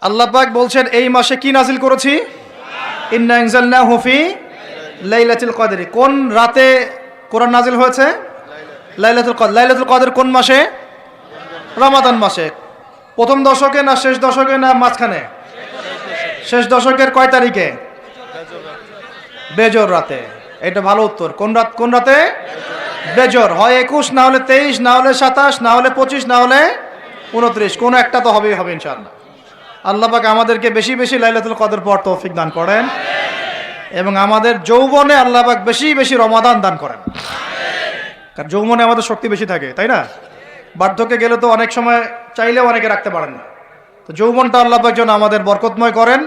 আল্লাহ পাক বলছেন এই মাসে কি নাজিল করেছি? ইন্না আনজালনাহু ফি লাইলাতুল কদর। কোন রাতে কোরআন নাজিল হয়েছে? লাইলাতুল কদর। লাইলাতুল কদর কোন মাসে? রমাদান মাসে। প্রথম দশকে না শেষ দশকে না মাঝখানে? শেষ দশকের কয় তারিখে? বেজর রাতে। এটা ভালো উত্তর। কোন রাত? কোন রাতে? বেজর। হয় 21, না হলে 23, না হলে 27, না হলে 25, না হলে 29। কোনো একটা তো হবেই হবে ইনশাআল্লাহ। আল্লাহ পাক আমাদেরকে বেশি বেশি লাইলাতুল কদর পড়ার তৌফিক দান করেন এবং আমাদের যৌবনে আল্লাহ পাক বেশি বেশি রমাদান দান করেন। কারণ যৌবনে আমাদের শক্তি বেশি থাকে, তাই না? বার্ধক্যে গেলে তো অনেক সময় চাইলেও অনেকে রাখতে পারেন না। তো যৌবনটা আল্লাহ পাক যেন আমাদের বরকতময় করেন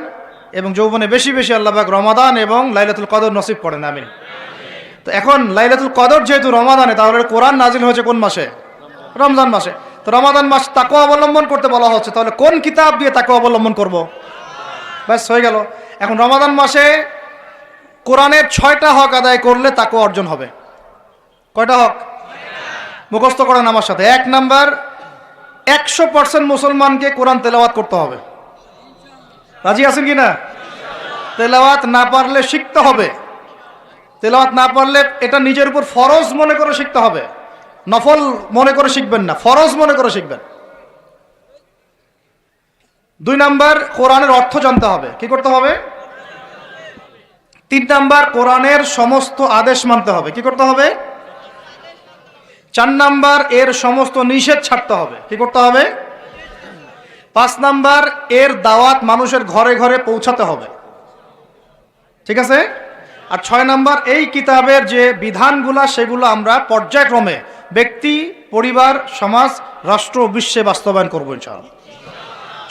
এবং যৌবনে বেশি বেশি আল্লাহ পাক রমাদান এবং লাইলাতুল কদর নসিব করেন, আমিন। তো এখন লাইলাতুল কদর যেহেতু রমাদানে, তাহলে কোরআন নাজিল হয়েছে কোন মাসে? রমজান মাসে। তো রমাদান মাস তাকওয়া অবলম্বন করতে বলা হচ্ছে, তাহলে কোন কিতাব দিয়ে তাকওয়া অবলম্বন করব? ব্যাস হয়ে গেল। এখন রমাদান মাসে কোরআনের 6টা হক আদায় করলে তাকওয়া অর্জন হবে। কয়টা হক? মুখস্থ করেন আমার সাথে। 1 নাম্বার, 100% মুসলমানকে কোরআন তেলাওয়াত করতে হবে। রাজি আছেন কি না? তেলাওয়াত না পারলে শিখতে হবে। তেলাওয়াত না পারলে এটা নিজের উপর ফরজ মনে করে শিখতে হবে। নফল মনে করে শিখবেন না, ফরজ মনে করে শিখবেন। 2 নাম্বার, কোরআনের অর্থ জানতে হবে। কি করতে হবে? 3 নাম্বার, কোরআনের সমস্ত আদেশ মানতে হবে। কি করতে হবে? 4 নাম্বার, এর সমস্ত নিষেধ ছাড়তে হবে। কি করতে হবে? 5 নাম্বার, এর দাওয়াত মানুষের ঘরে ঘরে পৌঁছাতে হবে। ঠিক আছে? আর 6 নাম্বার, এই কিতাবের যে বিধানগুলা সেগুলো আমরা পর্যায়ক্রমে ব্যক্তি, পরিবার, সমাজ, রাষ্ট্র, বিশ্বে বাস্তবায়ন করবো ইনশাআল্লাহ।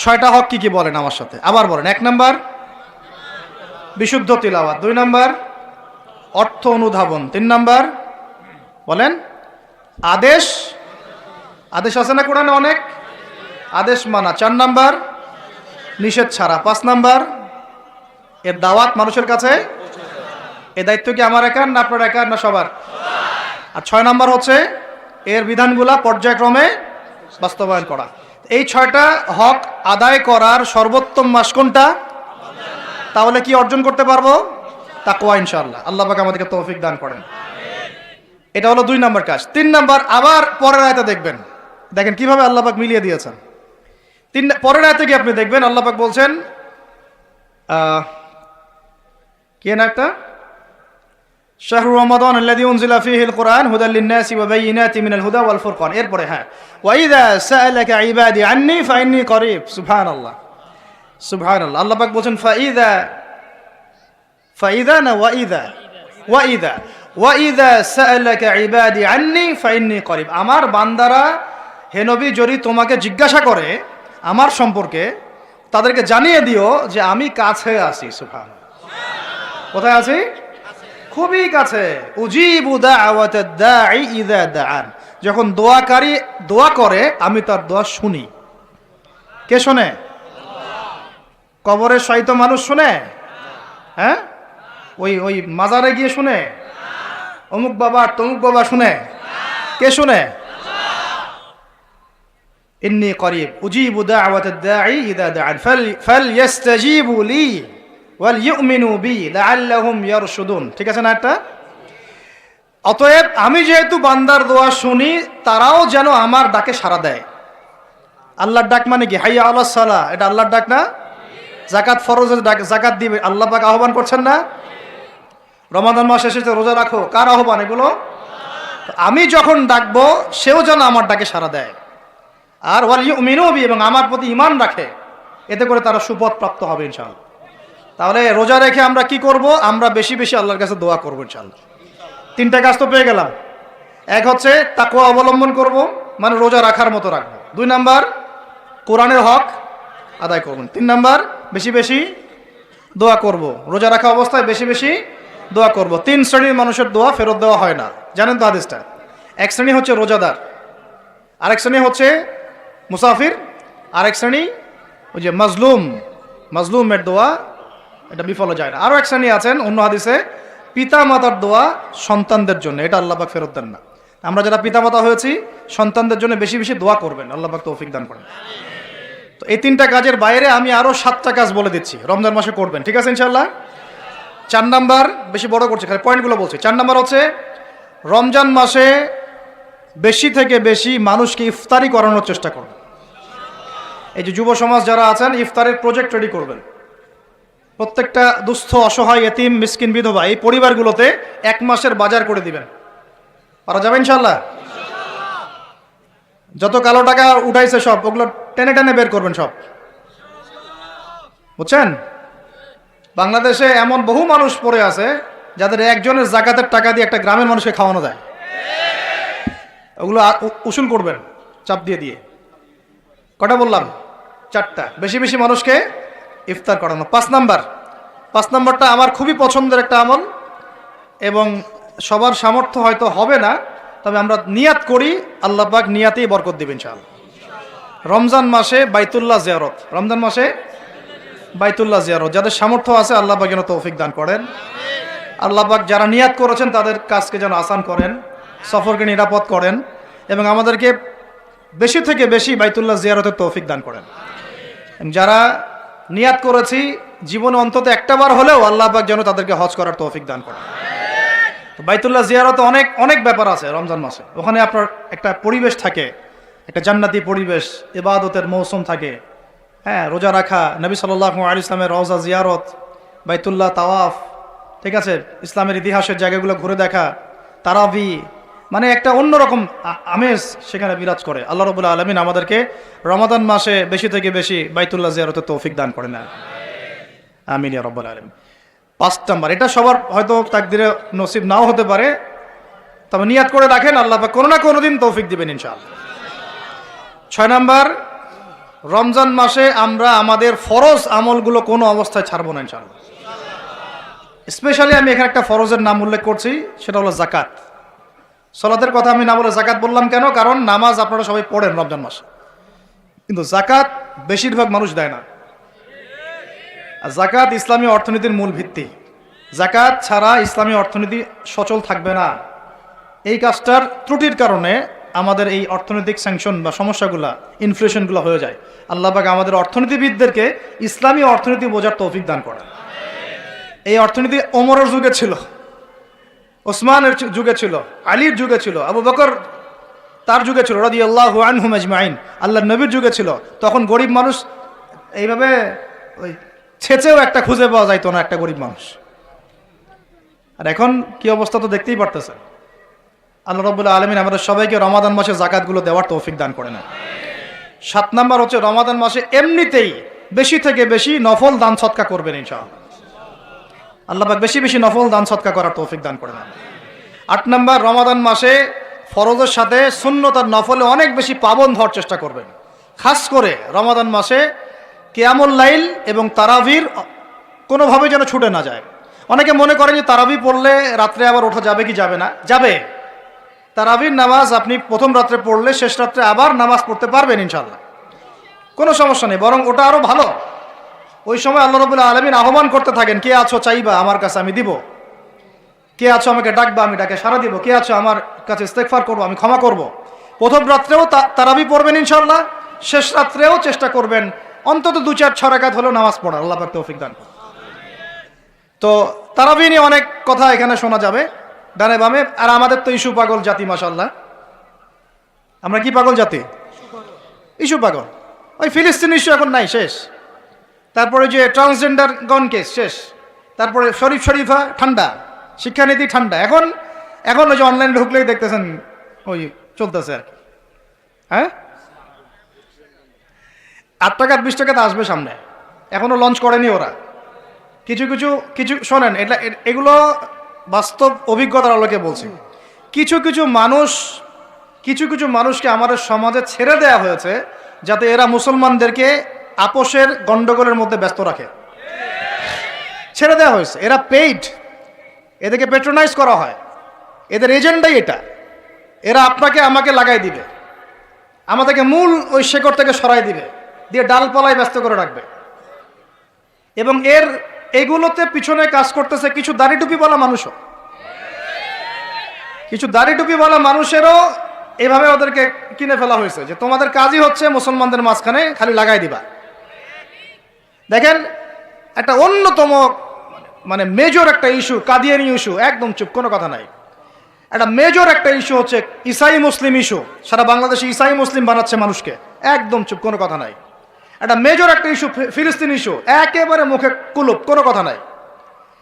6টা হক কি কি বলেন আমার সাথে, আবার বলেন। 1 নাম্বার, বিশুদ্ধ তিলাওয়াত। 2 নাম্বার, অর্থ অনুধাবন। 3 নাম্বার, বলেন, আদেশ। আদেশ আছে না কোরআনে? অনেক আদেশ মানা। 4 নাম্বার, নিষেধ ছাড়া। 5 নাম্বার, এর দাওয়াত মানুষের কাছে। এই দায়িত্ব কি আমার একার না আপনার একার না সবার? আর 6 নাম্বার হচ্ছে এর বিধানগুলা পর্যায়ক্রমে বাস্তবায়ন করা। এই 6টা হক আদায় করার সর্বোত্তম মাস কোনটা? তাহলে কি অর্জন করতে পারবো? তাকওয়া ইনশাআল্লাহ। আল্লাহ পাক আমাদেরকে তৌফিক দান করেন। এটা হলো 2 নাম্বার কাজ। 3 নাম্বার, আবার পরের আয়াতে দেখবেন, দেখেন কিভাবে আল্লাহ পাক মিলিয়ে দিয়েছেন। পরের আয়াতে কি আপনি দেখবেন আল্লাহ পাক বলছেন কি না একটা, শাহরু রমাদান আল্লাযী উনজিলা ফীহিল কুরআন হুদাল লিন-নাসি ওয়া বায়িনাতিন মিনাল হুদা ওয়াল ফুরকান। এরপরে হ্যাঁ, ওয়া ইযা সাআলাকা ইবাদি আন্নী ফাইন্নী করিব। সুবহানাল্লাহ, সুবহানাল্লাহ। আল্লাহ পাক বলেন ফাইদা না ওয়া ইযা সাআলাকা ইবাদি আন্নী ফাইন্নী করিব। আমার বান্দারা হে নবী যদি তোমাকে জিজ্ঞাসা করে আমার সম্পর্কে, তাদেরকে জানিয়ে দিও যে আমি কাছে আছি। সুবহানাল্লাহ। কোথায় আছি? খুবই কাছে। উজিবু দাওয়াতাদ দাঈ ইযা দাআন। যখন দোয়াকারী দোয়া করে আমি তার দোয়া শুনি। কে শোনে? কবরে শায়িত মানুষ শুনে? হ্যাঁ, ওই মাজারে গিয়ে শুনে? অমুক বাবা তমুক বাবা শুনে? কে শুনে? ইন্নী করিব উজিবু দাওয়াতাদ দাঈ ইযা দাআন ফালইস্তাজিবু লি ওয়াল ইউমিনু বি লাআল্লাহুম ইয়ারশুদুন। ঠিক আছে না একটা? অতএব আমি যেহেতু বান্দার দোয়া শুনি, তারাও যেন আমার ডাকে সাড়া দেয়। আল্লাহর ডাক মানে কি? হাইয়া আলাস সালাহ, এটা আল্লাহর ডাক না? যাকাত ফরজের ডাক, যাকাত দিবে, আল্লাহ পাক আহ্বান করছেন না? রমাদান মাস এসেছে, রোজা রাখো, কার আহ্বান এগুলো? আমি যখন ডাকবো সেও যেন আমার ডাকে সাড়া দেয়। আর ওয়াল ইউমিনু বি, এবং আমার প্রতি ঈমান রাখে, এতে করে তারা সুপথ প্রাপ্ত হবে ইনশাআল্লাহ। তাহলে রোজা রেখে আমরা কি করব? আমরা বেশি বেশি আল্লাহর কাছে দোয়া করবো ইনশাআল্লাহ। 3টা কাজ তো পেয়ে গেলাম। 1 হচ্ছে তাকওয়া অবলম্বন করব, মানে রোজা রাখার মতো রাখবো। 2 নাম্বার, কোরআনের হক আদায় করব। 3 নাম্বার, বেশি বেশি দোয়া করব। রোজা রাখা অবস্থায় বেশি বেশি দোয়া করব। 3 শ্রেণীর মানুষের দোয়া ফেরত দেওয়া হয় না, জানেন তো হাদিসটা? 1 শ্রেণী হচ্ছে রোজাদার, আরেক শ্রেণী হচ্ছে মুসাফির, আরেক শ্রেণী ওই যে মাজলুমের দোয়া, এটা বিফলে যায় না। আরো 1 শ্রেণী আছেন অন্য হাদিসে, পিতা মাতার দোয়া সন্তানদের জন্য, এটা আল্লাহ পাক ফেরত দেন না। আমরা যারা পিতা মাতা হয়েছি, সন্তানদের জন্য বেশি বেশি দোয়া করবেন, আল্লাহ পাক তৌফিক দান করেন। তো এই 3টা কাজের বাইরে আমি আরও 7টা কাজ বলে দিচ্ছি রমজান মাসে করবেন, ঠিক আছে ইনশাল্লাহ। 4 নাম্বার, বেশি বড় করছে খালি পয়েন্টগুলো বলছি। 4 নাম্বার হচ্ছে রমজান মাসে বেশি থেকে বেশি মানুষকে ইফতারি করানোর চেষ্টা করবেন। এই যে যুব সমাজ যারা আছেন, ইফতারের প্রজেক্ট রেডি করবেন। প্রত্যেকটা দুস্থ, অসহায়, এতিম, মিসকিন, বিধবা এই পরিবারগুলোতে 1 মাসের বাজার করে দিবেন। পারা যাবে ইনশাল্লাহ। যত কালো টাকা উঠাইছে সব ওগুলো টেনে টেনে বের করবেন সব, বুঝছেন? বাংলাদেশে এমন বহু মানুষ পড়ে আছে যাদের একজনের জাকাতের টাকা দিয়ে একটা গ্রামের মানুষকে খাওয়ানো যায়। ওগুলো উসুল করবেন চাপ দিয়ে দিয়ে। কটা বললাম? 4টা। বেশি বেশি মানুষকে ইফতার করানো। 5 নাম্বারটা আমার খুবই পছন্দের একটা আমল, এবং সবার সামর্থ্য হয়তো হবে না, তবে আমরা নিয়াত করি, আল্লাহ পাক নিয়াতেই বরকত দিবেন ইনশাআল্লাহ। রমজান মাসে বাইতুল্লাহ জিয়ারত, রমজান মাসে বাইতুল্লাহ জিয়ারত যাদের সামর্থ্য আছে আল্লাহ পাক যেন তৌফিক দান করেন। আল্লাহ পাক যারা নিয়াত করেছেন তাদের কাজকে যেন আসান করেন, সফরকে নিরাপদ করেন, এবং আমাদেরকে বেশি থেকে বেশি বাইতুল্লাহ জিয়ারতের তৌফিক দান করেন। যারা নিয়াত করেছি জীবনে অন্তত একটা বার হলেও আল্লাহ পাক যেন তাদেরকে হজ করার তৌফিক দান করেন। তো বাইতুল্লাহ জিয়ারতে অনেক অনেক ব্যাপার আছে রমজান মাসে। ওখানে আপনার একটা পরিবেশ থাকে, একটা জান্নাতি পরিবেশ, ইবাদতের মৌসুম থাকে। হ্যাঁ, রোজা রাখা, নবী সাল্লাল্লাহু আলাইহি ওয়াসাল্লামের রওজা জিয়ারত, বাইতুল্লাহ তাওয়াফ, ঠিক আছে, ইসলামের ইতিহাসের জায়গাগুলো ঘুরে দেখা, তারাবি, মানে একটা অন্যরকম আমেজ সেখানে বিরাজ করে। আল্লাহ রাব্বুল আলামিন আমাদেরকে রমাদান মাসে বেশি থেকে বেশি বাইতুল্লাহ জিয়ারতের তৌফিক দান করেন, আমিন ইয়া রাব্বুল আলামিন। 5 নাম্বার, এটা সবার হয়তো তাকদিরে নসিব নাও হতে পারে, তবে নিয়াত করে রাখেন, আল্লাহ পাক কোনো না কোনো দিন তৌফিক দিবেন ইনশাআল্লাহ। 6 নাম্বার, রমজান মাসে আমরা আমাদের ফরজ আমলগুলো কোনো অবস্থায় ছাড়বো না ইনশাআল্লাহ। স্পেশালি আমি এখানে একটা ফরজের নাম উল্লেখ করছি, সেটা হলো যাকাত। সালাতের কথা আমি না বলে যাকাত বললাম কেন? কারণ নামাজ আপনারা সবাই পড়েন রমজান মাসে, কিন্তু যাকাত বেশিরভাগ মানুষ দেয় না। যাকাত ইসলামী অর্থনীতির মূল ভিত্তি। যাকাত ছাড়া ইসলামী অর্থনীতি সচল থাকবে না। এই কাজটার ত্রুটির কারণে আমাদের এই অর্থনৈতিক স্যাংশন বা সমস্যাগুলা, ইনফ্লেশনগুলো হয়ে যায়। আল্লাহ পাক আমাদের অর্থনীতিবিদদেরকে ইসলামী অর্থনীতি বোঝার তৌফিক দান করেন। এই অর্থনীতি ওমরের যুগে ছিল, ওসমানের যুগে ছিল, আলীর যুগে ছিল, আবু বকর তার যুগে ছিল রাদিয়াল্লাহু আনহুম আজমাইন, আল্লাহর নবীর যুগে ছিল। তখন গরিব মানুষ এইভাবে ওই ছেচেও একটা খুঁজে পাওয়া যাইতো না, একটা গরিব মানুষ। আর এখন কি অবস্থা তো দেখতেই পারতেছেন। আল্লাহ রাব্বুল আলামিন আমাদের সবাইকে রমাদান মাসে যাকাতগুলো দেওয়ার তৌফিক দান করে না। 7 নাম্বার হচ্ছে রমাদান মাসে এমনিতেই বেশি থেকে বেশি নফল দান সদকা করবেন ইনশাআল্লাহ। আল্লাহ পাক বেশি বেশি নফল দান সদকা করার তৌফিক দান করে না। 8 নাম্বার, রমাদান মাসে ফরজের সাথে সুন্নত আর নফলে অনেক বেশি পাবন হওয়ার চেষ্টা করবেন। খাস করে রমাদান মাসে কিয়ামুল লাইল এবং তারাবির কোনোভাবে যেন ছুটে না যায়। অনেকে মনে করেন যে তারাবি পড়লে রাত্রে আবার ওঠা যাবে কি যাবে না? যাবে। তারাবির নামাজ আপনি প্রথম রাত্রে পড়লে শেষ রাত্রে আবার নামাজ পড়তে পারবেন ইনশাআল্লাহ, কোনো সমস্যা নেই। বরং ওটা আরো ভালো। ওই সময় আল্লাহ রাব্বুল আলামিন আহ্বান করতে থাকেন, কে আছো চাইবা আমার কাছে আমি দিব, কে আছো আমাকে ডাকবা আমি ডাকে সাড়া দিব, কে আছো আমার কাছে ইস্তেগফার করবো আমি ক্ষমা করব। প্রথম রাত্রেও তারাবি পড়বেন ইনশাআল্লাহ, শেষ রাত্রেও চেষ্টা করবেন অন্তত 2-4-6 রাকাত হলেও নামাজ পড়ার। আল্লাহ পাক তৌফিক দান করুন। তো তারাবি নিয়ে অনেক কথা এখানে শোনা যাবে ডানে বামে। আর আমাদের তো ইস্যু পাগল জাতি, মাশাআল্লাহ। আমরা কি পাগল জাতি? ইস্যু পাগল। ওই ফিলিস্তিন ইস্যু এখন নাই, শেষ। তারপরে যে ট্রান্সজেন্ডার গন কেস শেষ। তারপরে শরীফা ঠান্ডা, শিক্ষানীতি ঠান্ডা। এখন ওই যে অনলাইনে ঢুকলেই দেখতেছেন ওই চলতেছে আর কি। হ্যাঁ, 8 টাকা 20 টাকাতে আসবে সামনে, এখনো লঞ্চ করেনি ওরা। কিছু শোনেন, এগুলো বাস্তব অভিজ্ঞতার আলোকে বলছি। কিছু মানুষকে আমাদের সমাজে ছেড়ে দেয়া হয়েছে যাতে এরা মুসলমানদেরকে আপোষের গন্ডগোলের মধ্যে ব্যস্ত রাখে। ছেড়ে দেওয়া হয়েছে, এরা পেইড, এদেরকে পেট্রোনাইজ করা হয়, এদের এজেন্ডাই এটা। এরা আপনাকে আমাকে লাগাই দিবে, আমাদেরকে মূল ওই শেকড় থেকে সরাই দিবে, দিয়ে ডালপালায় ব্যস্ত করে রাখবে। এবং এগুলোতে পিছনে কাজ করতেছে কিছু দাড়ি টুপিওয়ালা মানুষও। কিছু দাড়ি টুপিওয়ালা মানুষেরও এভাবে ওদেরকে কিনে ফেলা হয়েছে যে তোমাদের কাজই হচ্ছে মুসলমানদের মাঝখানে খালি লাগাই দিবা। দেখেন একটা অন্যতম মানে মেজর একটা ইস্যু, কাদিয়ানি ইস্যু, একদম চুপ, কোনো কথা নাই। একটা মেজর একটা ইস্যু হচ্ছে ইসাই মুসলিম ইস্যু, সারা বাংলাদেশে ইসাই মুসলিম বানাচ্ছে মানুষকে, একদম চুপ, কোনো কথা নাই। একটা মেজর একটা ইস্যু ফিলিস্তিন ইস্যু, একেবারে মুখে কুলুপ, কোনো কথা নাই।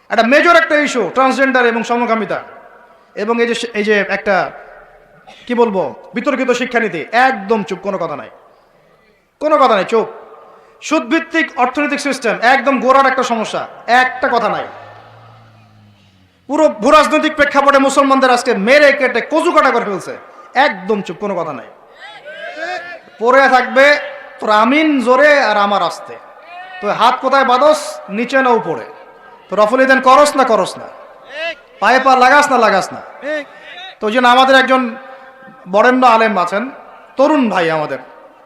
একটা মেজর একটা ইস্যু ট্রান্সজেন্ডার এবং সমকামিতা, এবং এই যে একটা কি বলবো বিতর্কিত শিক্ষানীতি, একদম চুপ, কোনো কথা নাই, কোনো কথা নাই, চুপ। সুদভিত্তিক অর্থনৈতিক সিস্টেম, একদম গোড়ার একটা সমস্যা, একটা কথা নাই। পুরো ভূরাজনৈতিক প্রেক্ষাপটে মুসলমানদের আজকে মেরে কেটে কচু কাটা করে ফেলছে, একদম চুপ, কোনো কথা নাই। পরে থাকবে তোর আমিন জোরে আর আমার আস্তে, তো হাত কোথায় বাদস, নিচে না উপরে, তো রফলি দেন করস না করস না, পায়ে পা লাগাস না লাগাস না। তো ওই জন্য আমাদের একজন বরেণ্য আলেম আছেন, তরুণ ভাই আমাদের,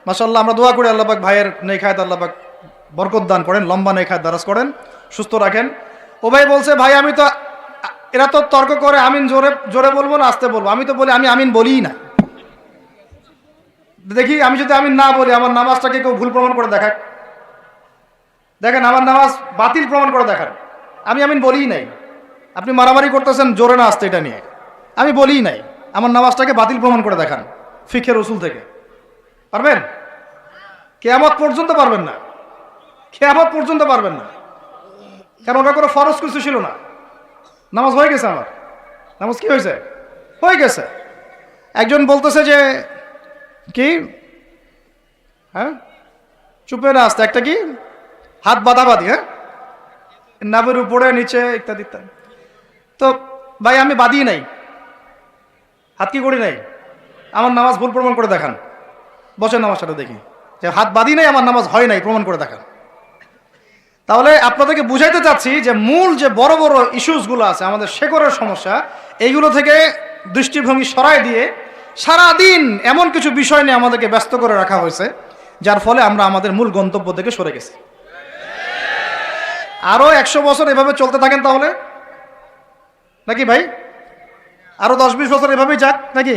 মাশাআল্লাহ, আমরা দোয়া করি আল্লাহ পাক ভাইয়ের নেখায়াত আল্লাহ পাক বরকত দান করেন, লম্বা নেখায়াত দারাজ করেন, সুস্থ রাখেন। ও ভাই বলছে, ভাই আমি তো, এরা তো তর্ক করে আমিন জোরে জোরে বলবো না আস্তে বলবো, আমি তো বলি আমি আমিন বলিই না। দেখি আমি যদি আমিন না বলি আমার নামাজটাকে কেউ ভুল প্রমাণ করে দেখাক, দেখেন আমার নামাজ বাতিল প্রমাণ করে দেখান, আমি আমিন বলিই নাই। আপনি মারামারি করতেছেন জোরে না আসতে, এটা নিয়ে আমি বলিই নাই, আমার নামাজটাকে বাতিল প্রমাণ করে দেখান ফিখের উসুল থেকে। পারবেন? কিয়ামত পর্যন্ত পারবেন না, কিয়ামত পর্যন্ত পারবেন না, কারণ ওটা কোনো ফরজ কিছু ছিল না। নামাজ হয়ে গেছে, আমার নামাজ কি হয়েছে, হয়ে গেছে। একজন বলতেছে যে কি, হ্যাঁ চুপে না আসতে, একটা কি হাত বাঁধাবাঁধি, হ্যাঁ নাবের উপরে নিচে ইত্যাদি ইত্যাদি। তো ভাই আমি বাঁধিয়ে নাই, হাত কি করি নাই, আমার নামাজ ভুল প্রমাণ করে দেখান, বসেন আমার সাথে দেখি যে হাত বাঁধি নাই, আমার নামাজ হয় নাই, প্রমাণ করে দেখান। তাহলে আপনাদেরকে বুঝাইতে চাচ্ছি যে মূল যে বড় বড় ইস্যুসগুলো আছে, আমাদের শেকড়ের সমস্যা, এইগুলো থেকে দৃষ্টিভঙ্গি সরাই দিয়ে সারাদিন এমন কিছু বিষয় নিয়ে আমাদেরকে ব্যস্ত করে রাখা হয়েছে, যার ফলে আমরা আমাদের মূল গন্তব্য থেকে সরে গেছি। আরো 100 বছর এভাবে চলতে থাকেন তাহলে নাকি ভাই, আরো 10-20 বছর এভাবেই যাক নাকি?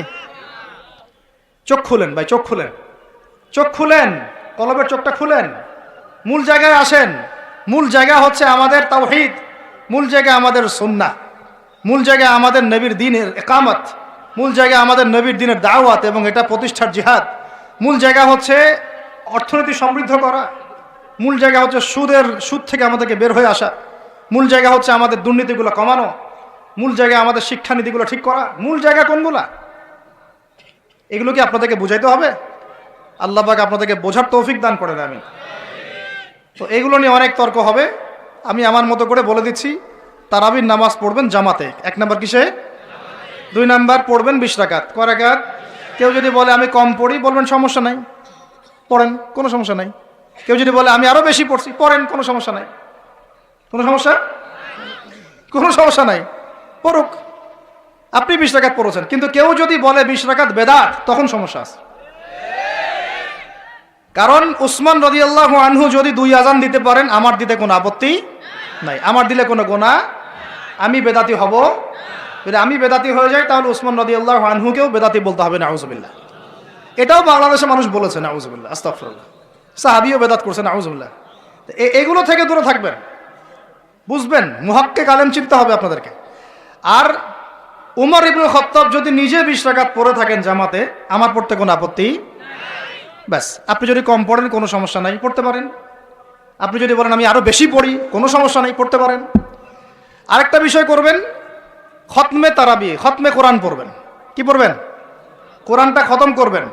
চোখ খুলেন ভাই, চোখ খুলেন, চোখ খুলেন, কলবের চোখটা খুলেন, মূল জায়গায় আসেন। মূল জায়গা হচ্ছে আমাদের তাওহীদ, মূল জায়গা আমাদের সুন্নাহ, মূল জায়গা আমাদের নবীর দ্বীনের ইকামত, মূল জায়গা আমাদের নবীর দ্বীনের দাওয়াত এবং এটা প্রতিষ্ঠার জিহাদ। মূল জায়গা হচ্ছে অর্থনীতি সমৃদ্ধ করা, মূল জায়গা হচ্ছে সুদ থেকে আমাদেরকে বের হয়ে আসা, মূল জায়গা হচ্ছে আমাদের দুর্নীতিগুলো কমানো, মূল জায়গা আমাদের শিক্ষানীতিগুলো ঠিক করা। মূল জায়গা কোনগুলা, এগুলো কি আপনাদেরকে বুঝাইতে হবে? আল্লাহ পাক আপনাদেরকে বোঝার তৌফিক দান করেন। আমি তো এগুলো নিয়ে অনেক তর্ক হবে, আমি আমার মতো করে বলে দিচ্ছি। তারাবির নামাজ পড়বেন জামাতে, 1 নাম্বার কিসে, 2 নাম্বার পড়বেন 20 রাকাত। কয় রাকাত? কেউ যদি বলে আমি কম পড়ি, বলবেন সমস্যা নাই, পড়েন, কোনো সমস্যা নাই। কেউ যদি বলে আমি আরো বেশি পড়ছি, পড়েন, কোনো সমস্যা নাই, কোনো সমস্যা, কোনো সমস্যা নাই, পড়ুক। আপনি 20 রাকাত পড়েছেন, কিন্তু কেউ যদি বলে 20 রাকাত বেদাত, তখন সমস্যা আছে। কারণ উসমান রাদিয়াল্লাহু আনহু যদি 2 আজান দিতে পারেন, আমার দিতে কোনো আপত্তি নাই, আমার দিলে কোনো গুনাহ, আমি বেদাতি হব। যদি আমি বেদাতি হয়ে যাই, তাহলে উসমান রাদিয়াল্লাহু আনহুকেও বেদাতি বলতে হবে, নাউজুবিল্লাহ। এটাও বাংলাদেশের মানুষ বলেছে, নাউজুবিল্লাহ, আস্তাগফিরুল্লাহ। সাহাবীও বেদাত করছে, নাউজুবিল্লাহ। এগুলো থেকে দূরে থাকবেন, বুঝবেন, মুহাক্কিক আলেম চিন্তা হবে আপনাদেরকে। আর উমর ইবনে খাত্তাব যদি নিজে 20 রাকাত পড়ে থাকেন জামাতে, আমার পড়তে কোনো আপত্তি, ব্যাস। আপনি যদি কম পড়েন, কোনো সমস্যা নাই, পড়তে পারেন। আপনি যদি বলেন আমি আরো বেশি পড়ি, কোনো সমস্যা নাই, পড়তে পারেন। আরেকটা বিষয় করবেন, খতমে তারাবি, খতমে কোরআন পড়বেন। কি পড়বেন? কোরআনটা খতম করবেন।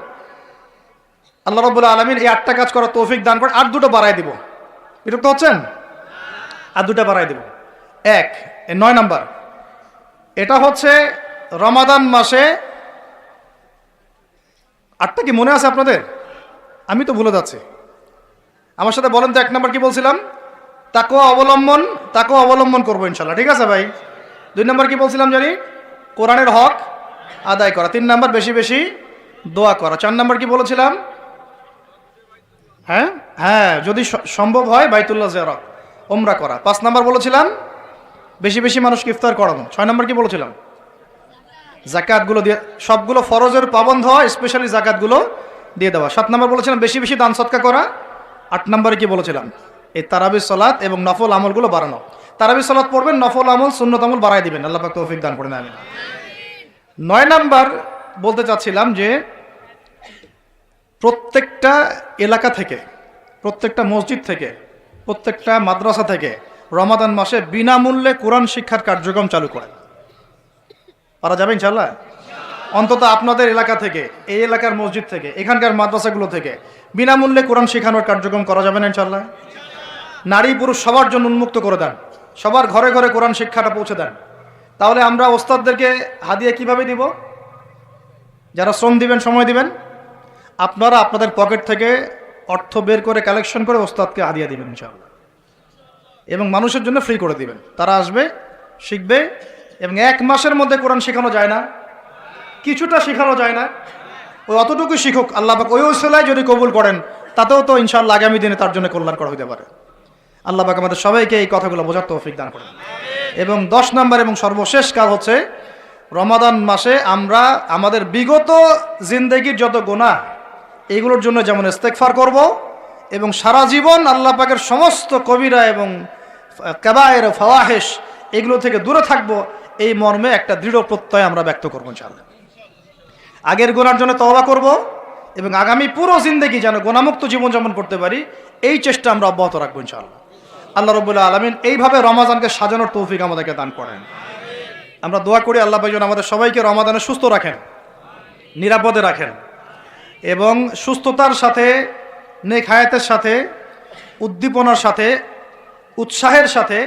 আল্লাহ রাব্বুল আলামিন এই 8টা কাজ করার তৌফিক দান করে, আর 2টো বাড়াই দিব। বিরক্ত হচ্ছেন? আর 2টা বাড়াই দিব। 9 নাম্বার, এটা হচ্ছে রমাদান মাসে 8টা কি মনে আছে আপনাদের? আমি তো ভুলে যাচ্ছি, আমার সাথে বলেন তো। 1 নাম্বার কি বলছিলাম? তাকওয়া অবলম্বন করবো ইনশাল্লাহ, ঠিক আছে ভাই? 2 নাম্বার কি বলছিলাম জানি? কোরআনের হক আদায় করা। 3 নাম্বার বেশি বেশি দোয়া করা। 4 নাম্বার কি বলেছিলাম? হ্যাঁ যদি সম্ভব হয় বাইতুল্লাহ জিয়ারত, ওমরা করা। 5 নাম্বার বলেছিলাম বেশি বেশি মানুষকে ইফতার করানো। 6 নাম্বার কি বলেছিলাম? যাকাতগুলো দিয়ে, সবগুলো ফরজের পাবন্ধ হয়, স্পেশালি যাকাতগুলো দিয়ে দেওয়া। 7 নাম্বার বলেছিলাম বেশি বেশি দান সদকা করা। 8 নাম্বারে কি বলেছিলাম? এই তারাবির সালাত এবং নফল আমলগুলো বাড়ানো। তারাবির সালাত পড়বেন, নফল আমল সুন্নত আমল বাড়াই দিবেন। আল্লাহ পাক তৌফিক দান করেন, আমিন। 9 নাম্বার বলতে চাচ্ছিলাম যে প্রত্যেকটা এলাকা থেকে, প্রত্যেকটা মসজিদ থেকে, প্রত্যেকটা মাদ্রাসা থেকে রমাদান মাসে বিনামূল্যে কোরআন শিক্ষার কার্যক্রম চালু করেন। পারা যাবে ইনশাআল্লাহ? অন্তত আপনাদের এলাকা থেকে, এই এলাকার মসজিদ থেকে, এখানকার মাদ্রাসাগুলো থেকে বিনামূল্যে কোরআন শেখানোর কার্যক্রম করা যাবে না ইনশাআল্লাহ? নারী পুরুষ সবার জন্য উন্মুক্ত করে দেন, সবার ঘরে ঘরে কোরআন শিক্ষাটা পৌঁছে দেন। তাহলে আমরা ওস্তাদদেরকে হাদিয়া কিভাবে দিব? যারা শ্রম দিবেন, সময় দিবেন, আপনারা আপনাদের পকেট থেকে অর্থ বের করে কালেকশন করে ওস্তাদকে হাদিয়া দিবেন ইনশাআল্লাহ, এবং মানুষের জন্য ফ্রি করে দিবেন। তারা আসবে, শিখবে, এবং 1 মাসের মধ্যে কোরআন শেখানো যায় না? কিছুটা শেখানো যায় না? ওই অতটুকু শিখুক, আল্লাহ পাক ওই ওসিলায় যদি কবুল করেন, তাতেও তো ইনশাআল্লাহ আগামী দিনে তার জন্য কল্যাণ করা হতে পারে। আল্লাহ পাক আমাদের সবাইকে এই কথাগুলো বোঝার তৌফিক দান করেন। এবং 10 নম্বর এবং সর্বশেষ কাজ হচ্ছে রমাদান মাসে আমরা আমাদের বিগত জিন্দেগির যত গুনাহ, এইগুলোর জন্য যেমন ইস্তেগফার করব, এবং সারা জীবন আল্লাহ পাকের সমস্ত কবিরা এবং কাবায়ের ফাওয়াহিশ এগুলো থেকে দূরে থাকবো, এই মর্মে একটা দৃঢ় প্রত্যয় আমরা ব্যক্ত করবো ইনশাআল্লাহ। আগের গুনার জন্য তওবা করব, এবং আগামী পুরো জিন্দেগি যেন গুনাহমুক্ত জীবনযাপন করতে পারি, এই চেষ্টা আমরা অব্যাহত রাখবো ইনশাআল্লাহ। আল্লাহ রাব্বুল আলামিন এইভাবে রমাদানকে সাজানোর তৌফিক আমাদেরকে দান করেন। আমরা দোয়া করি আল্লাহ পাক যেন আমাদের সবাইকে রমাদানে সুস্থ রাখেন, নিরাপদে রাখেন, এবং সুস্থতার সাথে, নেক হায়াতের সাথে, উদ্দীপনার সাথে, উৎসাহের সাথে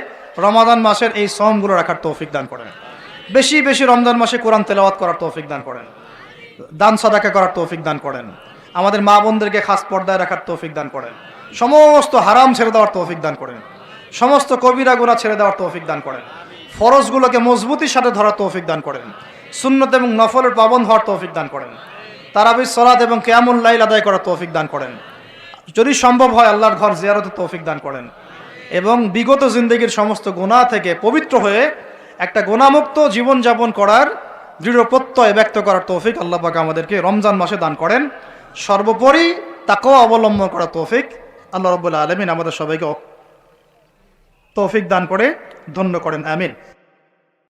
রমাদান মাসের এই শ্রমগুলো রাখার তৌফিক দান করেন। বেশি বেশি রমজান মাসে কোরআন তেলাওয়াত করার তৌফিক দান করেন, দান সাদাকা করার তৌফিক দান করেন, আমাদের মা বোনদেরকে খাস পর্দায় রাখার তৌফিক দান করেন, সমস্ত হারাম ছেড়ে দেওয়ার তৌফিক দান করেন, সমস্ত কবিরা গুনাহ ছেড়ে দেওয়ার তৌফিক দান করেন, ফরজগুলোকে মজবুতির সাথে ধরার তৌফিক দান করেন, সুন্নত এবং নফলের পাবন্দ হওয়ার তৌফিক দান করেন, তারাবির সালাত এবং কিয়ামুল লাইল আদায় করার তৌফিক দান করেন, যদি সম্ভব হয় আল্লাহর ঘর জিয়ারতের তৌফিক দান করেন, এবং বিগত জিন্দেগির সমস্ত গুনাহ থেকে পবিত্র হয়ে একটা গুনাহমুক্ত জীবনযাপন করার দৃঢ় প্রত্যয় ব্যক্ত করার তৌফিক আল্লাহ পাক আমাদেরকে রমজান মাসে দান করেন। সর্বোপরি তাকওয়া অবলম্বন করার তৌফিক আল্লাহ রাব্বুল আলামিন আমাদের সবাইকে তৌফিক দান করে ধন্য করেন, আমিন।